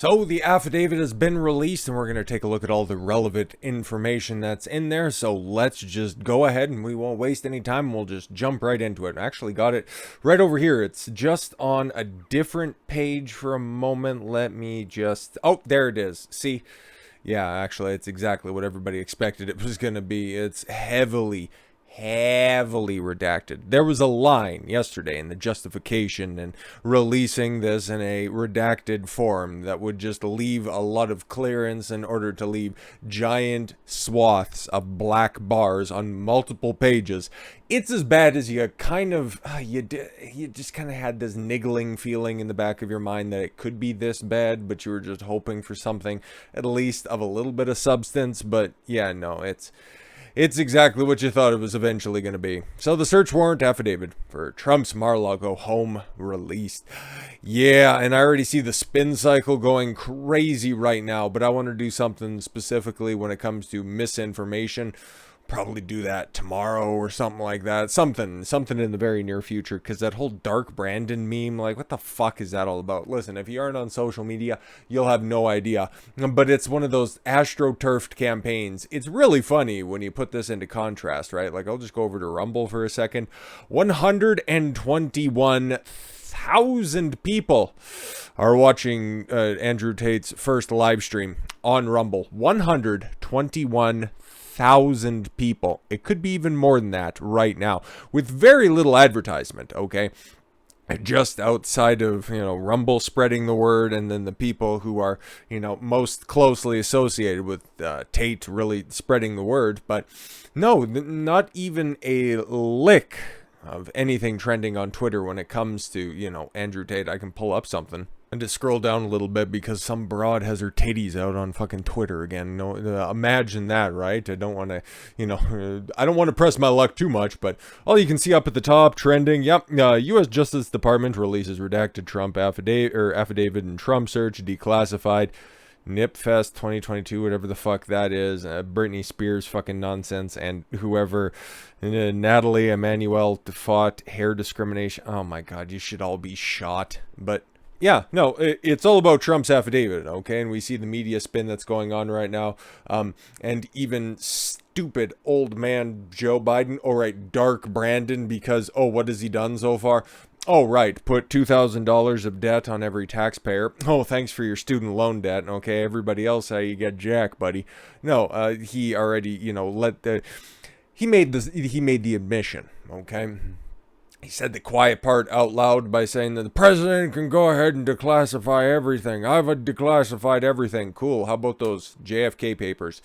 So the affidavit has been released and we're going to take a look at all the relevant information that's in there. So let's just go ahead and we won't waste any time. We'll just jump right into it. I actually got it right over here. It's just on a different page for a moment. Let me just, oh, there it is. See, yeah, actually it's exactly what everybody expected it was going to be. It's heavily redacted. There was a line yesterday in the justification and releasing this in a redacted form that would just leave a lot of clearance in order to leave giant swaths of black bars on multiple pages. It's as bad as you kind of you just kind of had this niggling feeling in the back of your mind that it could be this bad, but you were just hoping for something at least of a little bit of substance. But yeah, no, it's exactly what you thought it was eventually going to be. So the search warrant affidavit for Trump's Mar-a-Lago home released. Yeah, and I already see the spin cycle going crazy right now, but I want to do something specifically when it comes to misinformation. Probably do that tomorrow or something like that. Something in the very near future, because that whole Dark Brandon meme, like, what the fuck is that all about? Listen, if you aren't on social media, you'll have no idea. But it's one of those astroturfed campaigns. It's really funny when you put this into contrast, right? Like, I'll just go over to Rumble for a second. 121,000 people are watching Andrew Tate's first live stream on Rumble. 121,000 people. It could be even more than that right now, with very little advertisement, okay? Just outside of, Rumble spreading the word, and then the people who are, most closely associated with Tate really spreading the word. But no, not even a lick of anything trending on Twitter when it comes to, Andrew Tate. I can pull up something and just scroll down a little bit because some broad has her titties out on fucking Twitter again. No, imagine that, right? I don't want to, I don't want to press my luck too much, but all you can see up at the top, trending, yep, U.S. Justice Department releases redacted Trump affidavit and Trump search declassified. NipFest 2022, whatever the fuck that is, Britney Spears fucking nonsense, and whoever, Natalie Emanuel fought hair discrimination. Oh my god, you should all be shot. But yeah, no, it's all about Trump's affidavit, okay? And we see the media spin that's going on right now. And even stupid old man Joe Biden, all right, Dark Brandon, because, oh, what has he done so far? Oh, right, put $2,000 of debt on every taxpayer. Oh, thanks for your student loan debt. Okay, everybody else, how you get jack, buddy. No, he already, he made the admission, okay? He said the quiet part out loud by saying that the president can go ahead and declassify everything. I've declassified everything. Cool. How about those JFK papers?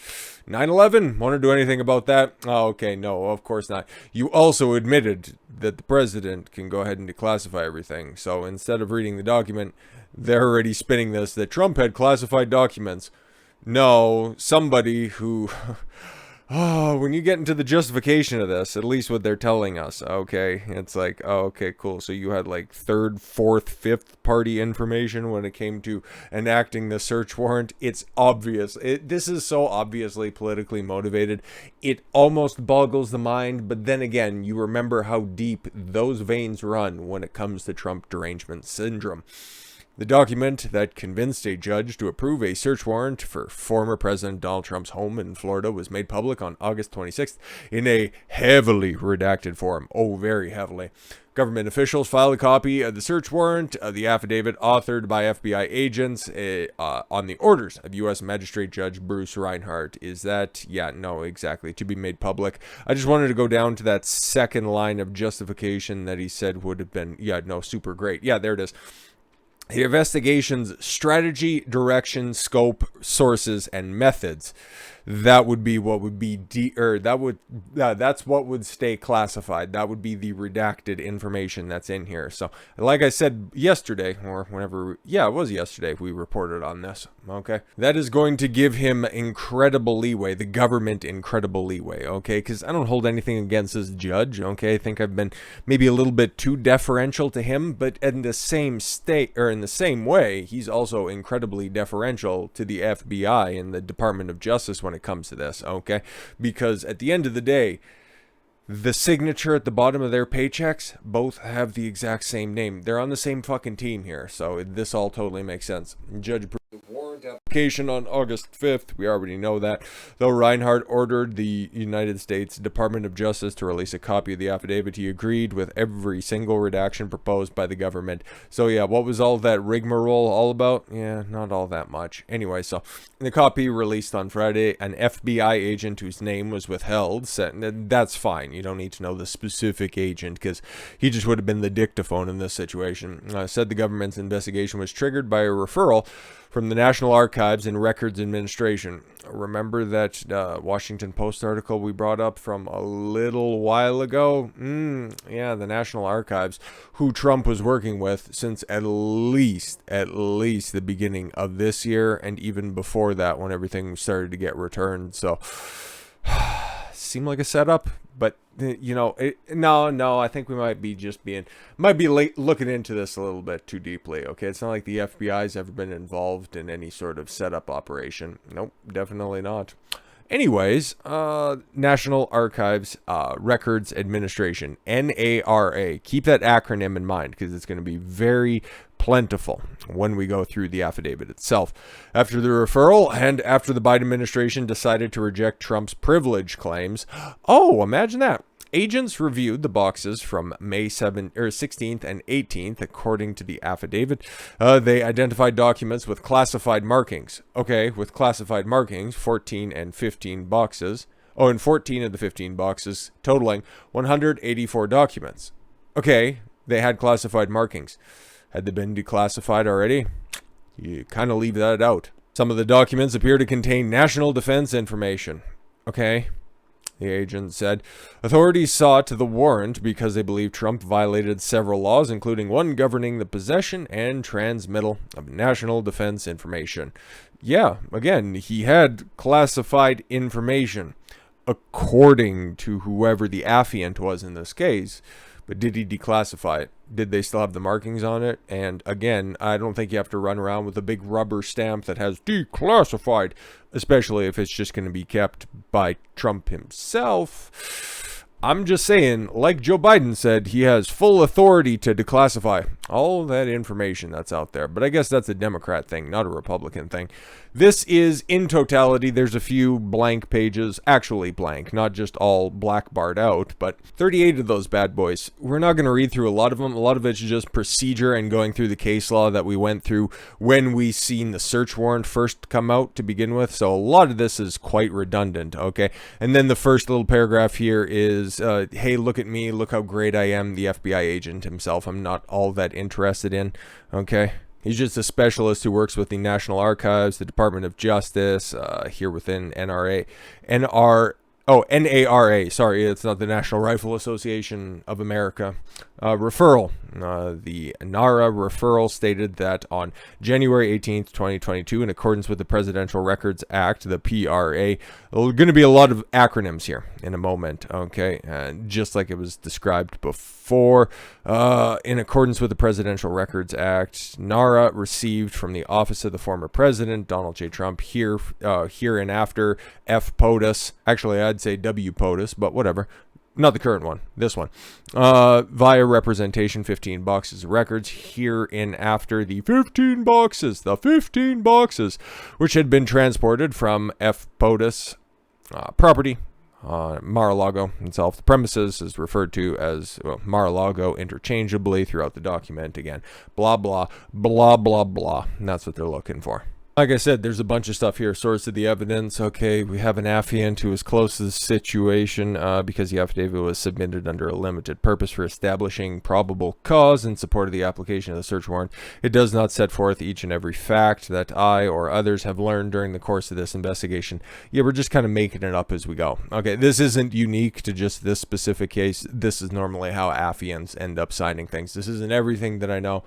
9/11? Want to do anything about that? Oh, okay. No, of course not. You also admitted that the president can go ahead and declassify everything. So instead of reading the document, they're already spinning this that Trump had classified documents. No, somebody who... Oh, when you get into the justification of this, at least what they're telling us, okay, it's like, oh, okay, cool. So you had like third, fourth, fifth party information when it came to enacting the search warrant. It's obvious. This is so obviously politically motivated. It almost boggles the mind. But then again, you remember how deep those veins run when it comes to Trump derangement syndrome. The document that convinced a judge to approve a search warrant for former President Donald Trump's home in Florida was made public on August 26th in a heavily redacted form. Oh, very heavily. Government officials filed a copy of the search warrant, the affidavit authored by FBI agents on the orders of U.S. Magistrate Judge Bruce Reinhardt. Is that, yeah, no, exactly, to be made public. I just wanted to go down to that second line of justification that he said would have been, yeah, no, super great. Yeah, there it is. The investigation's strategy, direction, scope, sources, and methods. That would be what would be that's what would stay classified. That would be the redacted information that's in here. So, like I said yesterday, or whenever, yeah, it was yesterday we reported on this, okay? That is going to give him incredible leeway, the government incredible leeway, okay? Because I don't hold anything against this judge, okay? I think I've been maybe a little bit too deferential to him, but in the same in the same way, he's also incredibly deferential to the FBI and the Department of Justice when it comes to this, okay? Because at the end of the day, the signature at the bottom of their paychecks both have the exact same name. They're on the same fucking team here, so this all totally makes sense. Judge the warrant application on August 5th. We already know that. Though Reinhardt ordered the United States Department of Justice to release a copy of the affidavit, he agreed with every single redaction proposed by the government. So yeah, what was all that rigmarole all about? Yeah, not all that much. Anyway, so the copy released on Friday, an FBI agent whose name was withheld said that's fine. You don't need to know the specific agent because he just would have been the dictaphone in this situation. Said the government's investigation was triggered by a referral from the National Archives and Records Administration. Remember that Washington Post article we brought up from a little while ago? Yeah, the National Archives, who Trump was working with since at least the beginning of this year, and even before that when everything started to get returned. So, seemed like a setup, but no, I think we might be looking into this a little bit too deeply. Okay, it's not like the FBI's ever been involved in any sort of setup operation. Nope, definitely not. Anyways, National Archives Records Administration, NARA. Keep that acronym in mind because it's going to be very plentiful when we go through the affidavit itself. After the referral and after the Biden administration decided to reject Trump's privilege claims, imagine that. Agents reviewed the boxes from May 16th and 18th, according to the affidavit. They identified documents with classified markings. Okay, with classified markings, 14 and 15 boxes. And 14 of the 15 boxes, totaling 184 documents. Okay, they had classified markings. Had they been declassified already? You kind of leave that out. Some of the documents appear to contain national defense information. Okay. The agent said authorities sought the warrant because they believe Trump violated several laws, including one governing the possession and transmittal of national defense information. Yeah, again, he had classified information, according to whoever the affiant was in this case. But did he declassify it? Did they still have the markings on it? And again, I don't think you have to run around with a big rubber stamp that has declassified, especially if it's just going to be kept by Trump himself. I'm just saying, like Joe Biden said, he has full authority to declassify all that information that's out there. But I guess that's a Democrat thing, not a Republican thing. This is, in totality, there's a few blank pages, actually blank, not just all black barred out, but 38 of those bad boys. We're not going to read through a lot of them. A lot of it's just procedure and going through the case law that we went through when we seen the search warrant first come out to begin with. So a lot of this is quite redundant, okay? And then the first little paragraph here is, hey, look at me, look how great I am, the FBI agent himself. I'm not all that interested in, okay? He's just a specialist who works with the National Archives, the Department of Justice, here within NRA. NARA, sorry, it's not the National Rifle Association of America. Referral. The NARA referral stated that on January 18th, 2022, in accordance with the Presidential Records Act, the PRA, there's going to be a lot of acronyms here in a moment, okay? Just like it was described before, in accordance with the Presidential Records Act, NARA received from the office of the former president, Donald J. Trump, here and after F. POTUS, actually I'd say W. POTUS, but whatever. Not the current one, this one. Via representation, 15 boxes of records, here and after the 15 boxes, which had been transported from F. POTUS property, Mar-a-Lago itself. The premises is referred to as Mar-a-Lago interchangeably throughout the document. Again, blah, blah, blah, blah, blah. And that's what they're looking for. Like I said, there's a bunch of stuff here. Source of the evidence. Okay, we have an affiant who is close to the situation because the affidavit was submitted under a limited purpose for establishing probable cause in support of the application of the search warrant. It does not set forth each and every fact that I or others have learned during the course of this investigation. Yeah, we're just kind of making it up as we go. Okay, this isn't unique to just this specific case. This is normally how affiants end up signing things. This isn't everything that I know.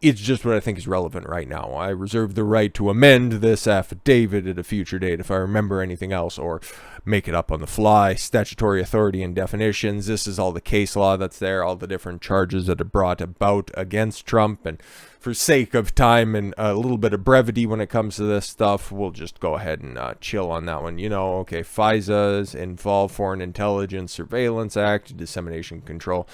It's just what I think is relevant right now. I reserve the right to amend this affidavit at a future date if I remember anything else or make it up on the fly. Statutory authority and definitions. This is all the case law that's there, all the different charges that are brought about against Trump. And for sake of time and a little bit of brevity when it comes to this stuff, we'll just go ahead and chill on that one. Okay, FISA's involve Foreign Intelligence Surveillance Act, Dissemination Control.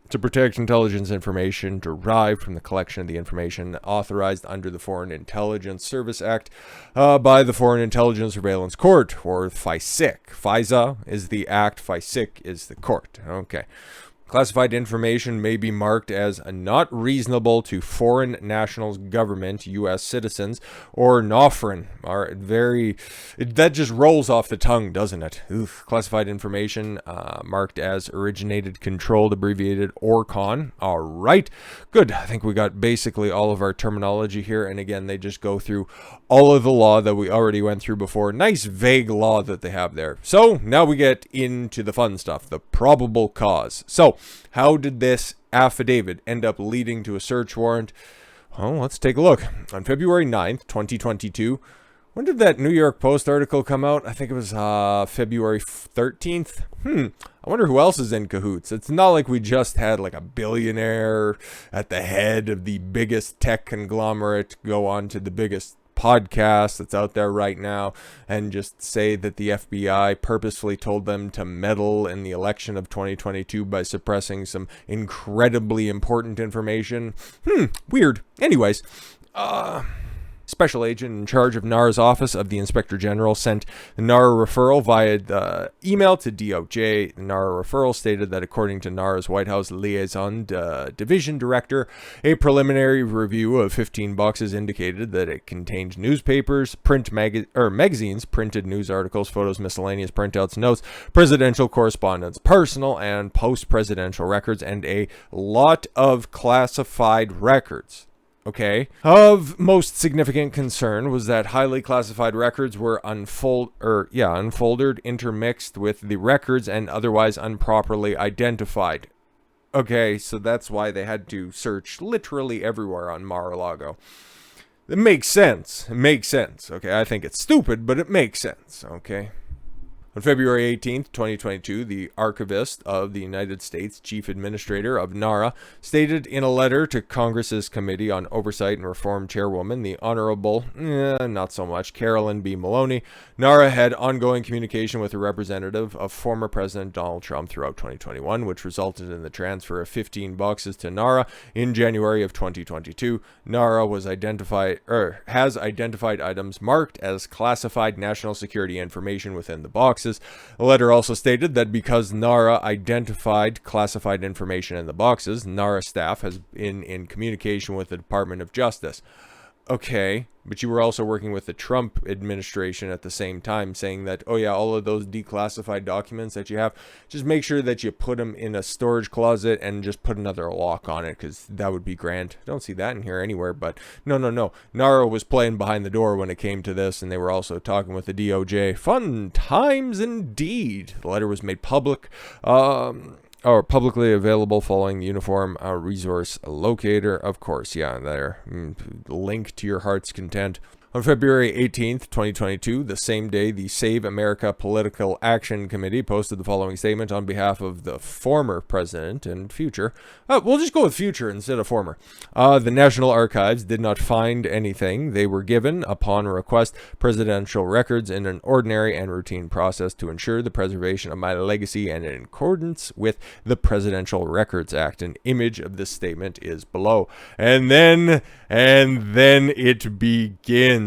to protect intelligence information derived from the collection of the information authorized under the Foreign Intelligence Service Act by the Foreign Intelligence Surveillance Court, or FISIC. FISA is the act, FISIC is the court. Okay. Classified information may be marked as not reasonable to foreign nationals, government, U.S. citizens, or NOFREN. That just rolls off the tongue, doesn't it? Oof. Classified information marked as originated, controlled, abbreviated, ORCON. All right, good. I think we got basically all of our terminology here. And again, they just go through all of the law that we already went through before. Nice vague law that they have there. So now we get into the fun stuff, the probable cause. So how did this affidavit end up leading to a search warrant? Well, let's take a look. On February 9th, 2022, when did that New York Post article come out? I think it was February 13th. I wonder who else is in cahoots. It's not like we just had like a billionaire at the head of the biggest tech conglomerate go on to the biggest podcast that's out there right now and just say that the FBI purposefully told them to meddle in the election of 2022 by suppressing some incredibly important information. Weird. Anyways, special agent in charge of NARA's Office of the Inspector General sent the NARA referral via the email to DOJ. The NARA referral stated that according to NARA's White House Liaison Division Director, a preliminary review of 15 boxes indicated that it contained newspapers, magazines, printed news articles, photos, miscellaneous printouts, notes, presidential correspondence, personal and post-presidential records, and a lot of classified records. Okay. Of most significant concern was that highly classified records were unfolded, intermixed with the records and otherwise improperly identified. Okay, so that's why they had to search literally everywhere on Mar-a-Lago. It makes sense. It makes sense. Okay, I think it's stupid, but it makes sense. Okay. On February 18th, 2022, the Archivist of the United States, Chief Administrator of NARA, stated in a letter to Congress's Committee on Oversight and Reform Chairwoman, the Honorable, not so much, Carolyn B. Maloney, NARA had ongoing communication with a representative of former President Donald Trump throughout 2021, which resulted in the transfer of 15 boxes to NARA in January of 2022. NARA has identified items marked as classified national security information within the boxes. The letter also stated that because NARA identified classified information in the boxes, NARA staff has been in communication with the Department of Justice. Okay, but you were also working with the Trump administration at the same time, saying that, oh yeah, all of those declassified documents that you have, just make sure that you put them in a storage closet and just put another lock on it, because that would be grand. Don't see that in here anywhere, but no. NARA was playing behind the door when it came to this, and they were also talking with the DOJ. Fun times indeed. The letter was made public, or publicly available following the Uniform Resource Locator. Of course, yeah, there. Link to your heart's content. On February 18th, 2022, the same day, the Save America Political Action Committee posted the following statement on behalf of the former president and future. We'll just go with future instead of former. The National Archives did not find anything. They were given, upon request, presidential records in an ordinary and routine process to ensure the preservation of my legacy and in accordance with the Presidential Records Act. An image of this statement is below. And then it begins.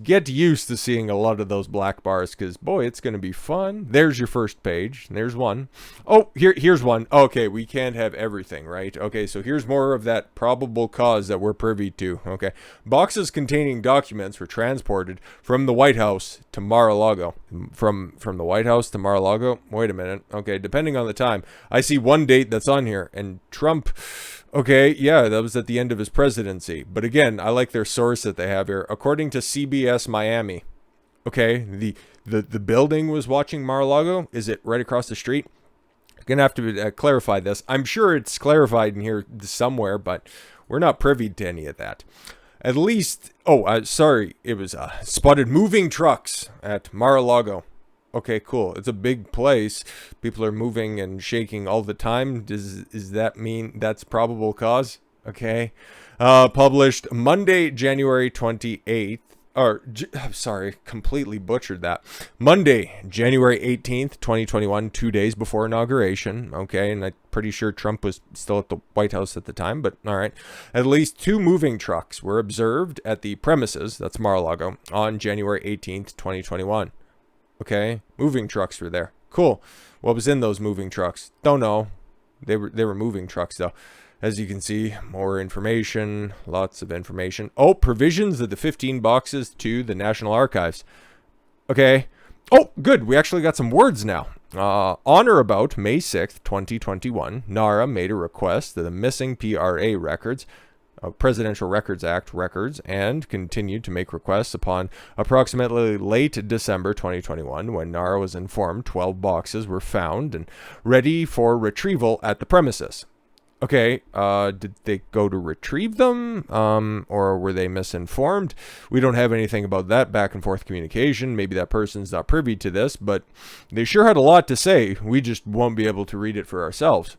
Get used to seeing a lot of those black bars, because boy, it's going to be fun. There's your first page. There's one. Oh, here's one. Okay, we can't have everything, right? Okay, so here's more of that probable cause that we're privy to. Okay, boxes containing documents were transported from the White House to Mar-a-Lago. From the White House to Mar-a-Lago? Wait a minute. Okay, depending on the time. I see one date that's on here, and Trump... Okay, yeah, that was at the end of his presidency. But again, I like their source that they have here. According to CBS Miami, okay, the building was watching Mar-a-Lago. Is it right across the street? I'm going to have to clarify this. I'm sure it's clarified in here somewhere, but we're not privy to any of that. At least, sorry, it was spotted moving trucks at Mar-a-Lago. Okay, cool. It's a big place. People are moving and shaking all the time. Does that mean that's probable cause? Okay. Published Monday, January 28th sorry, completely butchered that. Monday, January 18th, 2021, 2 days before inauguration. Okay, and I'm pretty sure Trump was still at the White House at the time, but all right. At least 2 moving trucks were observed at the premises, that's Mar-a-Lago, on January 18th, 2021. Okay, moving trucks were there. Cool. What was in those moving trucks? Don't know. They were moving trucks, though. As you can see, more information, lots of information. Oh, provisions of the 15 boxes to the National Archives. Okay. Oh, good. We actually got some words now. On or about May 6th, 2021, NARA made a request to the missing PRA records, Presidential Records Act records, and continued to make requests upon approximately late December 2021, when NARA was informed 12 boxes were found and ready for retrieval at the premises. Okay, did they go to retrieve them, or were they misinformed? We don't have anything about that back and forth communication. Maybe that person's not privy to this, but they sure had a lot to say. We just won't be able to read it for ourselves.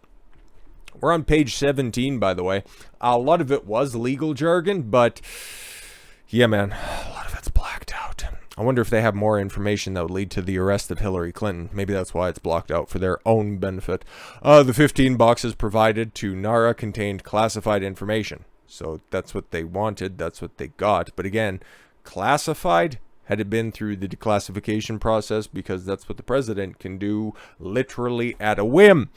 We're on page 17, by the way. A lot of it was legal jargon, but yeah, man, a lot of it's blacked out. I wonder if they have more information that would lead to the arrest of Hillary Clinton. Maybe that's why it's blocked out, for their own benefit. The 15 boxes provided to NARA contained classified information. So that's what they wanted. That's what they got. But again, classified? Had it been through the declassification process, because that's what the president can do literally at a whim.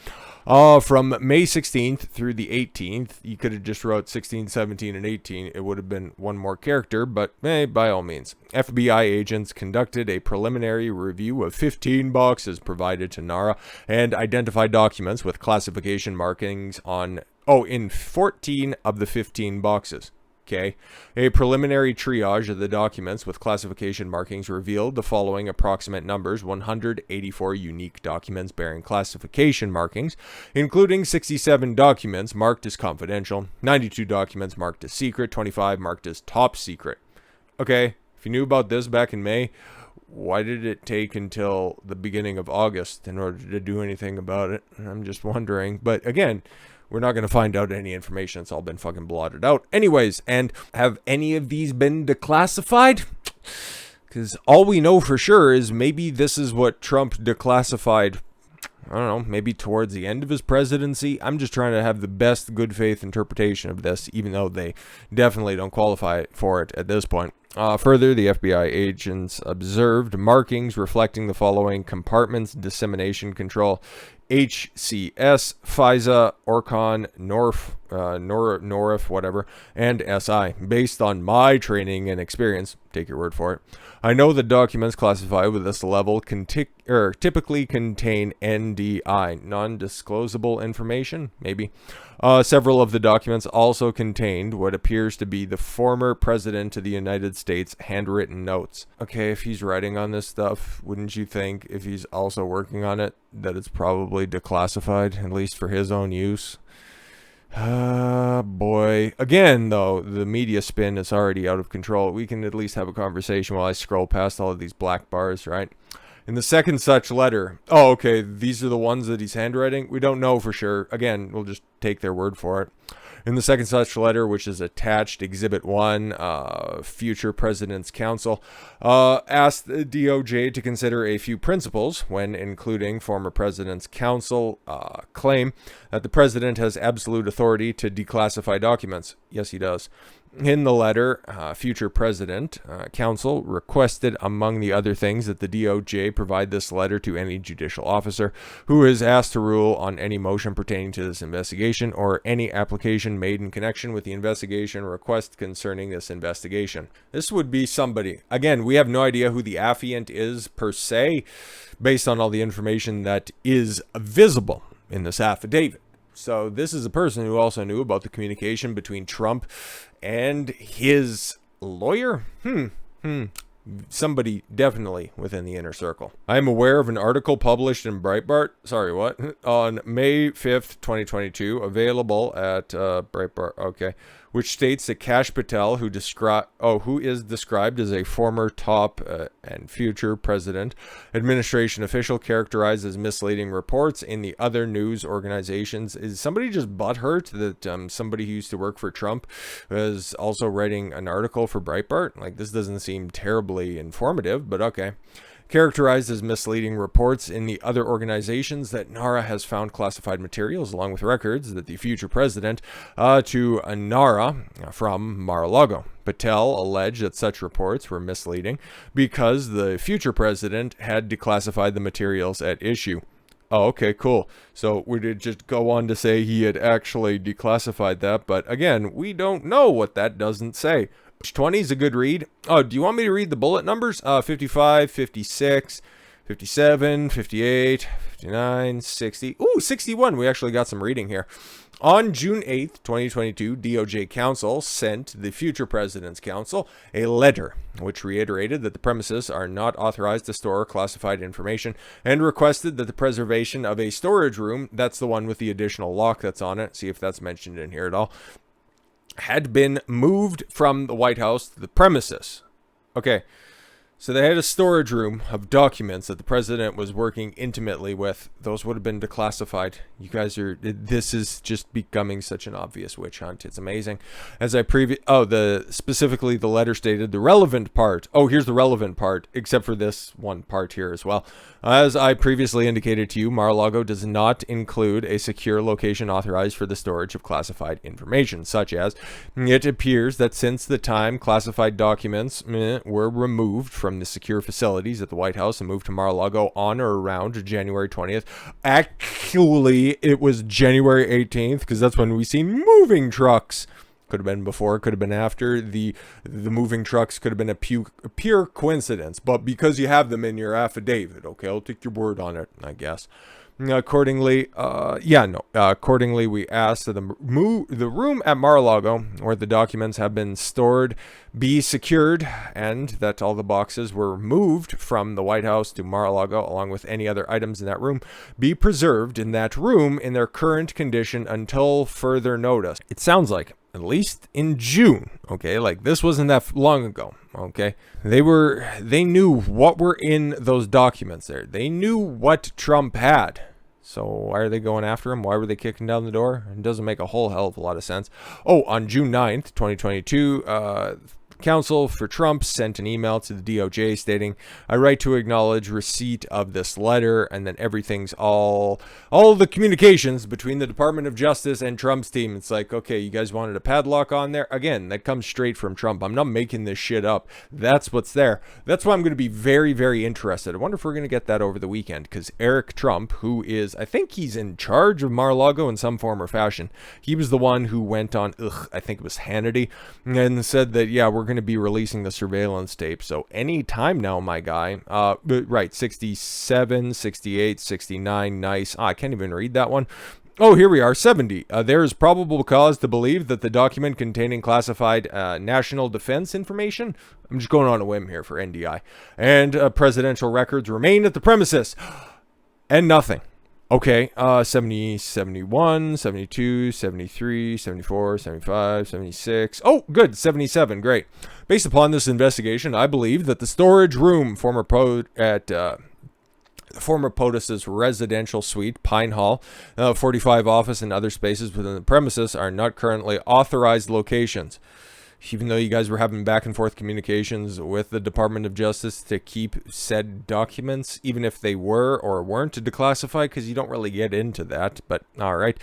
From May 16th through the 18th, you could have just wrote 16, 17, and 18. It would have been one more character, but by all means. FBI agents conducted a preliminary review of 15 boxes provided to NARA and identified documents with classification markings in 14 of the 15 boxes. Okay. A preliminary triage of the documents with classification markings revealed the following approximate numbers: 184 unique documents bearing classification markings, including 67 documents marked as confidential, 92 documents marked as secret, 25 marked as top secret. Okay, if you knew about this back in May, why did it take until the beginning of August in order to do anything about it? I'm just wondering. But again, we're not going to find out any information. It's all been fucking blotted out. Anyways, and have any of these been declassified? Because all we know for sure is maybe this is what Trump declassified, I don't know, maybe towards the end of his presidency. I'm just trying to have the best good faith interpretation of this, even though they definitely don't qualify for it at this point. Further, the FBI agents observed markings reflecting the following compartments: dissemination control, HCS, FISA, Orcon, Norif, whatever, and SI. Based on my training and experience, take your word for it, I know that documents classified with this level typically contain NDI, non-disclosable information, maybe. Several of the documents also contained what appears to be the former president of the United States' handwritten notes. Okay, if he's writing on this stuff, wouldn't you think, if he's also working on it, that it's probably declassified, at least for his own use? Boy. Again, though, the media spin is already out of control. We can at least have a conversation while I scroll past all of these black bars, right? In the second such letter, oh, okay, these are the ones that he's handwriting? We don't know for sure. Again, we'll just take their word for it. In the second such letter, which is attached, Exhibit 1, Future President's Counsel, asked the DOJ to consider a few principles when including former President's counsel claim that the president has absolute authority to declassify documents. Yes, he does. In the letter, future president counsel requested, among the other things, that the DOJ provide this letter to any judicial officer who is asked to rule on any motion pertaining to this investigation or any application made in connection with the investigation request concerning this investigation. This would be somebody. Again, we have no idea who the affiant is per se, based on all the information that is visible in this affidavit. So this is a person who also knew about the communication between Trump and his lawyer? Somebody definitely within the inner circle. I am aware of an article published in Breitbart, on May 5th, 2022, available at Breitbart, okay, which states that Kash Patel, who is described as a former top and future president administration official, characterized as misleading reports in the other news organizations. Is somebody just butthurt that somebody who used to work for Trump was also writing an article for Breitbart? Like, this doesn't seem terribly informative, but okay. Characterized as misleading reports in the other organizations that NARA has found classified materials along with records that the future president to NARA from Mar-a-Lago. Patel alleged that such reports were misleading because the future president had declassified the materials at issue. Oh, okay, cool. So we did just go on to say he had actually declassified that, but again, we don't know what that doesn't say. 20 is a good read. Oh, do you want me to read the bullet numbers? 55, 56, 57, 58, 59, 60. Ooh, 61. We actually got some reading here. On June 8th, 2022, DOJ counsel sent the future president's counsel a letter which reiterated that the premises are not authorized to store classified information and requested that the preservation of a storage room, that's the one with the additional lock that's on it, see if that's mentioned in here at all, had been moved from the White House to the premises. Okay, so they had a storage room of documents that the president was working intimately with. Those would have been declassified. You guys are, this is just becoming such an obvious witch hunt. It's amazing. As I specifically the letter stated the relevant part. Oh, here's the relevant part, except for this one part here as well. As I previously indicated to you, Mar-a-Lago does not include a secure location authorized for the storage of classified information, such as it appears that since the time classified documents were removed from the secure facilities at the White House and moved to Mar-a-Lago on or around January 20th. Actually, it was January 18th because that's when we seen moving trucks. Could have been before, could have been after. The moving trucks could have been a pure coincidence, but because you have them in your affidavit, okay, I'll take your word on it, I guess. Accordingly, accordingly, we asked that the room at Mar-a-Lago where the documents have been stored be secured and that all the boxes were moved from the White House to Mar-a-Lago along with any other items in that room be preserved in that room in their current condition until further notice. It sounds like at least in June, okay, like this wasn't that long ago, okay, they knew what were in those documents there. They knew what Trump had. So why are they going after him? Why were they kicking down the door? It doesn't make a whole hell of a lot of sense. Oh, on June 9th, 2022, counsel for Trump sent an email to the DOJ stating, I write to acknowledge receipt of this letter, and then everything's all the communications between the Department of Justice and Trump's team. It's like, okay, you guys wanted a padlock on there? Again, that comes straight from Trump. I'm not making this shit up. That's what's there. That's why I'm going to be very, very interested. I wonder if we're going to get that over the weekend, because Eric Trump, who is, I think he's in charge of Mar-a-Lago in some form or fashion. He was the one who went on, I think it was Hannity, and said that, yeah, we're going to be releasing the surveillance tape. So any time now, my guy. Right, 67, 68, 69, nice. I can't even read that one. Oh, here we are, 70. There is probable cause to believe that the document containing classified national defense information, I'm just going on a whim here for NDI, and presidential records remain at the premises. And nothing. Okay, 70, 71, 72, 73, 74, 75, 76. Oh, good, 77, great. Based upon this investigation, I believe that the storage room former POTUS's residential suite, Pine Hall, 45 office and other spaces within the premises are not currently authorized locations. Even though you guys were having back and forth communications with the Department of Justice to keep said documents, even if they were or weren't declassified, because you don't really get into that, but all right.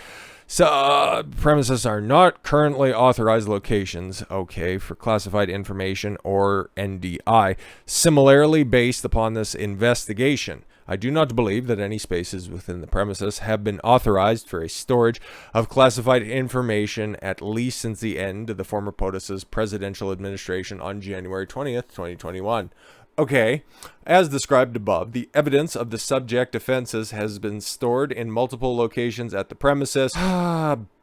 So, premises are not currently authorized locations, okay, for classified information or NDI. Similarly, based upon this investigation, I do not believe that any spaces within the premises have been authorized for a storage of classified information at least since the end of the former POTUS's presidential administration on January 20th, 2021. Okay, as described above, the evidence of the subject offenses has been stored in multiple locations at the premises.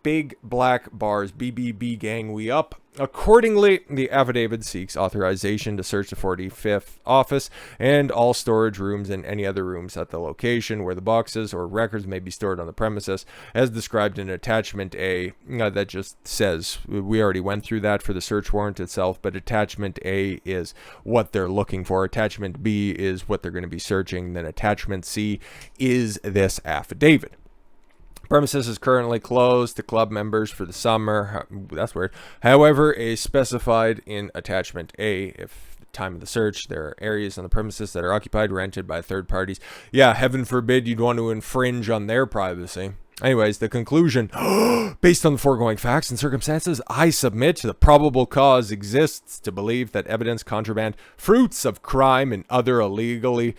big black bars, BBB gang, we up. Accordingly, the affidavit seeks authorization to search the 45th office and all storage rooms and any other rooms at the location where the boxes or records may be stored on the premises, as described in Attachment A. That just says, we already went through that for the search warrant itself, but Attachment A is what they're looking for. Attachment B is what they're going to be searching. Then Attachment C is this affidavit. Premises is currently closed to club members for the summer. That's weird. However, as specified in Attachment A, if the time of the search, there are areas on the premises that are occupied, rented by third parties. Yeah, heaven forbid you'd want to infringe on their privacy. Anyways, the conclusion, based on the foregoing facts and circumstances, I submit the probable cause exists to believe that evidence, contraband, fruits of crime, and other illegally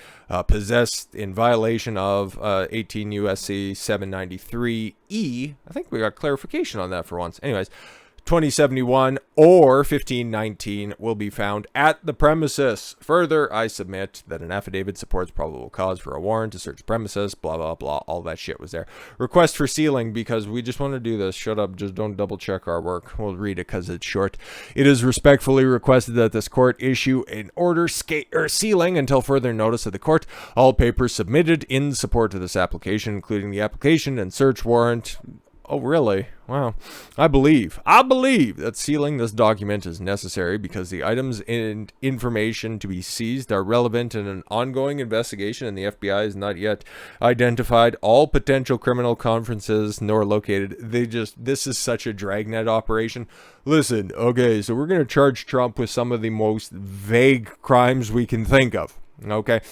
possessed in violation of 18 U.S.C. 793E. I think we got clarification on that for once. Anyways, 2071 or 1519 will be found at the premises. Further, I submit that an affidavit supports probable cause for a warrant to search the premises, blah, blah, blah. All that shit was there. Request for sealing, because we just want to do this. Shut up. Just don't double check our work. We'll read it because it's short. It is respectfully requested that this court issue an order sealing until further notice of the court. All papers submitted in support of this application, including the application and search warrant. Oh, really? Wow. I believe that sealing this document is necessary because the items and information to be seized are relevant in an ongoing investigation, and the FBI has not yet identified all potential criminal conferences nor located. This is such a dragnet operation. Listen, okay, so we're going to charge Trump with some of the most vague crimes we can think of, okay?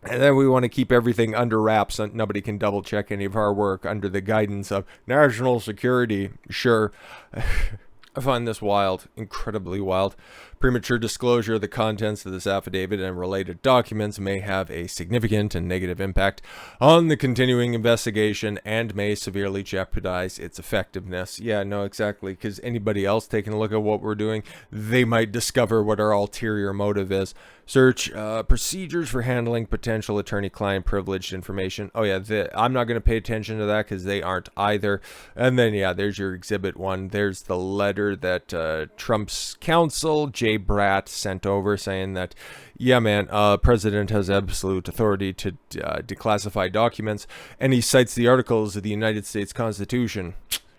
And then we want to keep everything under wraps so nobody can double check any of our work under the guidance of national security. Sure. I find this wild, incredibly wild. Premature disclosure of the contents of this affidavit and related documents may have a significant and negative impact on the continuing investigation and may severely jeopardize its effectiveness. Yeah, no, exactly, because anybody else taking a look at what we're doing, they might discover what our ulterior motive is. Search procedures for handling potential attorney-client privileged information. Oh yeah, I'm not going to pay attention to that because they aren't either. And then, yeah, there's your Exhibit 1. There's the letter that Trump's counsel, Jay Bratt, sent over saying that, yeah, man, president has absolute authority to declassify documents. And he cites the articles of the United States Constitution.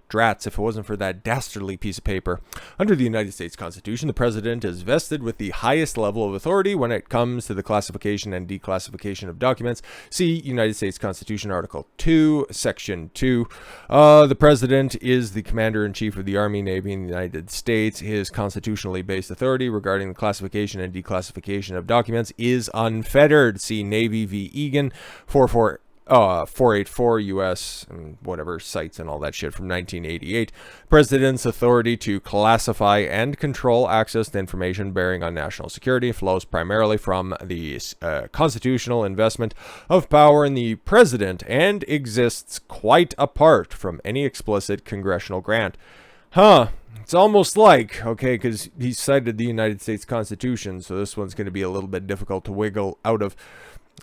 Drats, if it wasn't for that dastardly piece of paper. Under the United States Constitution, the president is vested with the highest level of authority when it comes to the classification and declassification of documents. See United States Constitution, Article 2, Section 2. The president is the commander-in-chief of the Army, Navy in the United States. His constitutionally based authority regarding the classification and declassification of documents is unfettered. See Navy v. Egan, 484 U.S. and whatever sites and all that shit from 1988. President's authority to classify and control access to information bearing on national security flows primarily from the constitutional investment of power in the president and exists quite apart from any explicit congressional grant. It's almost like, okay, because he cited the United States Constitution, so this one's going to be a little bit difficult to wiggle out of.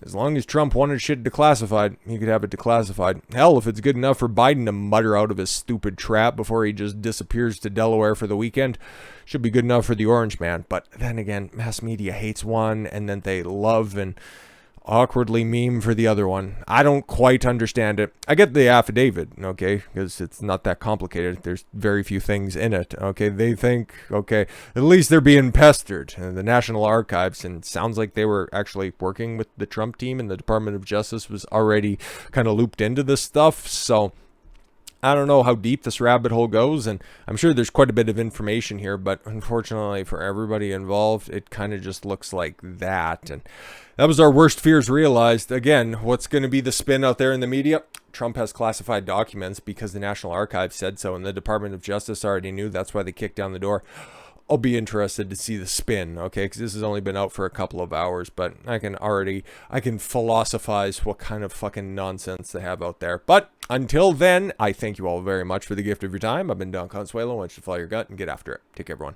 As long as Trump wanted shit declassified, he could have it declassified. Hell, if it's good enough for Biden to mutter out of his stupid trap before he just disappears to Delaware for the weekend, should be good enough for the Orange Man. But then again, mass media hates one, and then they love and awkwardly meme for the other one. I don't quite understand it. I get the affidavit, okay, because it's not that complicated. There's very few things in it, okay. They think, okay, at least they're being pestered. And the National Archives, and it sounds like they were actually working with the Trump team, and the Department of Justice was already kind of looped into this stuff, so I don't know how deep this rabbit hole goes, and I'm sure there's quite a bit of information here, but unfortunately for everybody involved, it kind of just looks like that. And that was our worst fears realized. Again, what's going to be the spin out there in the media? Trump has classified documents because the National Archives said so, and the Department of Justice already knew. That's why they kicked down the door. I'll be interested to see the spin, okay, because this has only been out for a couple of hours, but I can philosophize what kind of fucking nonsense they have out there. But until then, I thank you all very much for the gift of your time. I've been Don Consuelo. I want you to follow your gut and get after it. Take care, everyone.